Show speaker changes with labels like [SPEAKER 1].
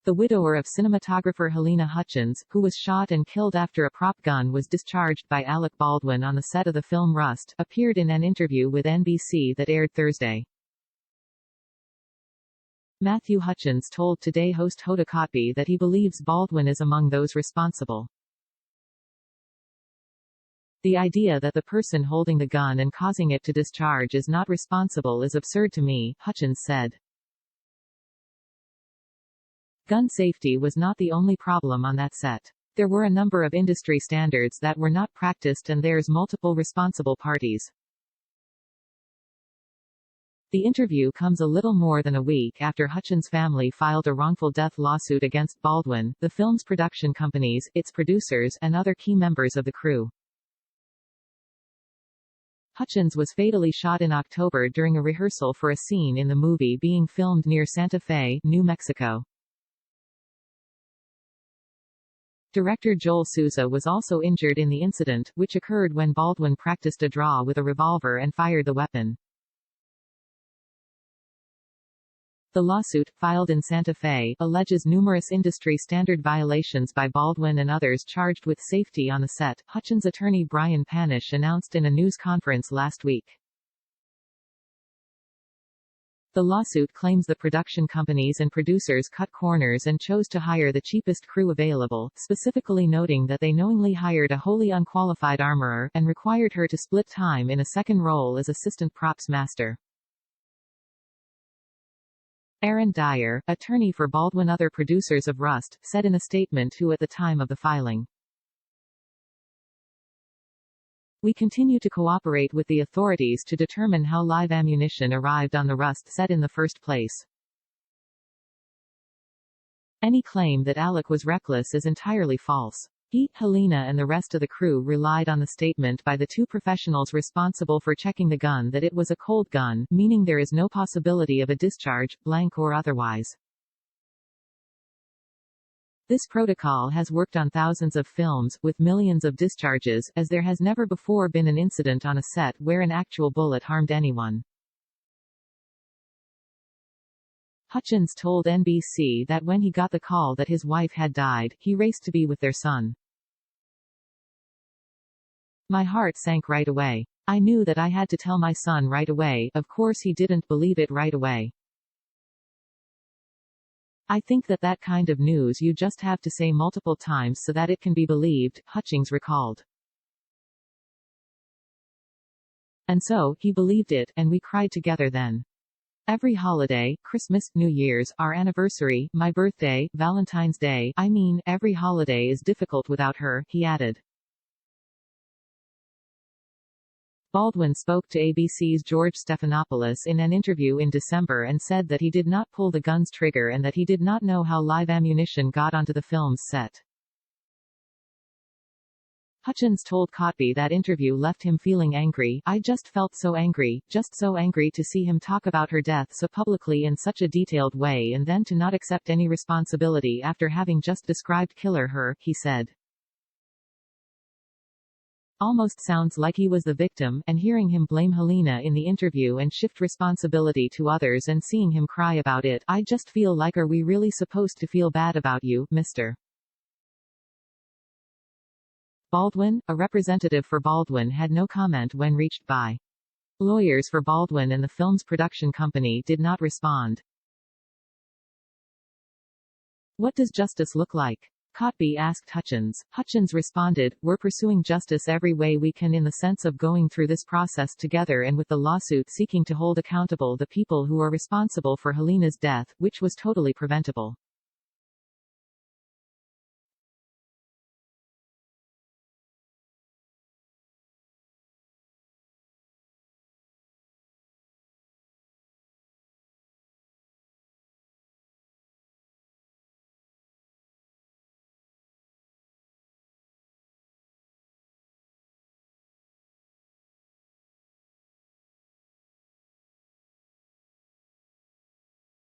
[SPEAKER 1] The widower of cinematographer Halyna Hutchins, who was shot and killed after a prop gun was discharged by Alec Baldwin on the set of the film Rust, appeared in an interview with NBC that aired Thursday. Matthew Hutchins told Today host Hoda Kotb that he believes Baldwin is among those responsible. The idea that the person holding the gun and causing it to discharge is not responsible is absurd to me, Hutchins said. Gun safety was not the only problem on that set. There were a number of industry standards that were not practiced and there's multiple responsible parties. The interview comes a little more than a week after Hutchins' family filed a wrongful death lawsuit against Baldwin, the film's production companies, its producers, and other key members of the crew. Hutchins was fatally shot in October during a rehearsal for a scene in the movie being filmed near Santa Fe, New Mexico. Director Joel Souza was also injured in the incident, which occurred when Baldwin practiced a draw with a revolver and fired the weapon. The lawsuit, filed in Santa Fe, alleges numerous industry standard violations by Baldwin and others charged with safety on the set, Hutchins' attorney Brian Panish announced in a news conference last week. The lawsuit claims the production companies and producers cut corners and chose to hire the cheapest crew available, specifically noting that they knowingly hired a wholly unqualified armorer, and required her to split time in a second role as assistant props master. Aaron Dyer, attorney for Baldwin, other producers of Rust, said in a statement to at the time of the filing. We continue to cooperate with the authorities to determine how live ammunition arrived on the Rust set in the first place. Any claim that Alec was reckless is entirely false. He, Halyna and the rest of the crew relied on the statement by the two professionals responsible for checking the gun that it was a cold gun, meaning there is no possibility of a discharge, blank or otherwise. This protocol has worked on thousands of films, with millions of discharges, as there has never before been an incident on a set where an actual bullet harmed anyone. Hutchins told NBC that when he got the call that his wife had died, he raced to be with their son. My heart sank right away. I knew that I had to tell my son right away. Of course he didn't believe it right away. I think that kind of news you just have to say multiple times so that it can be believed, Hutchings recalled. And so, he believed it, and we cried together then. Every holiday, Christmas, New Year's, our anniversary, my birthday, Valentine's Day, I mean, every holiday is difficult without her, he added. Baldwin spoke to ABC's George Stephanopoulos in an interview in December and said that he did not pull the gun's trigger and that he did not know how live ammunition got onto the film's set. Hutchins told Kotb that interview left him feeling angry. I just felt so angry, just so angry to see him talk about her death so publicly in such a detailed way and then to not accept any responsibility after having just described killer her, he said. Almost sounds like he was the victim, and hearing him blame Halyna in the interview and shift responsibility to others and seeing him cry about it, I just feel like, are we really supposed to feel bad about you, Mr. Baldwin? A representative for Baldwin had no comment when reached by lawyers for Baldwin and the film's production company did not respond. What does justice look like? Kotb asked Hutchins. Hutchins responded, we're pursuing justice every way we can in the sense of going through this process together and with the lawsuit seeking to hold accountable the people who are responsible for Halyna's death, which was totally preventable.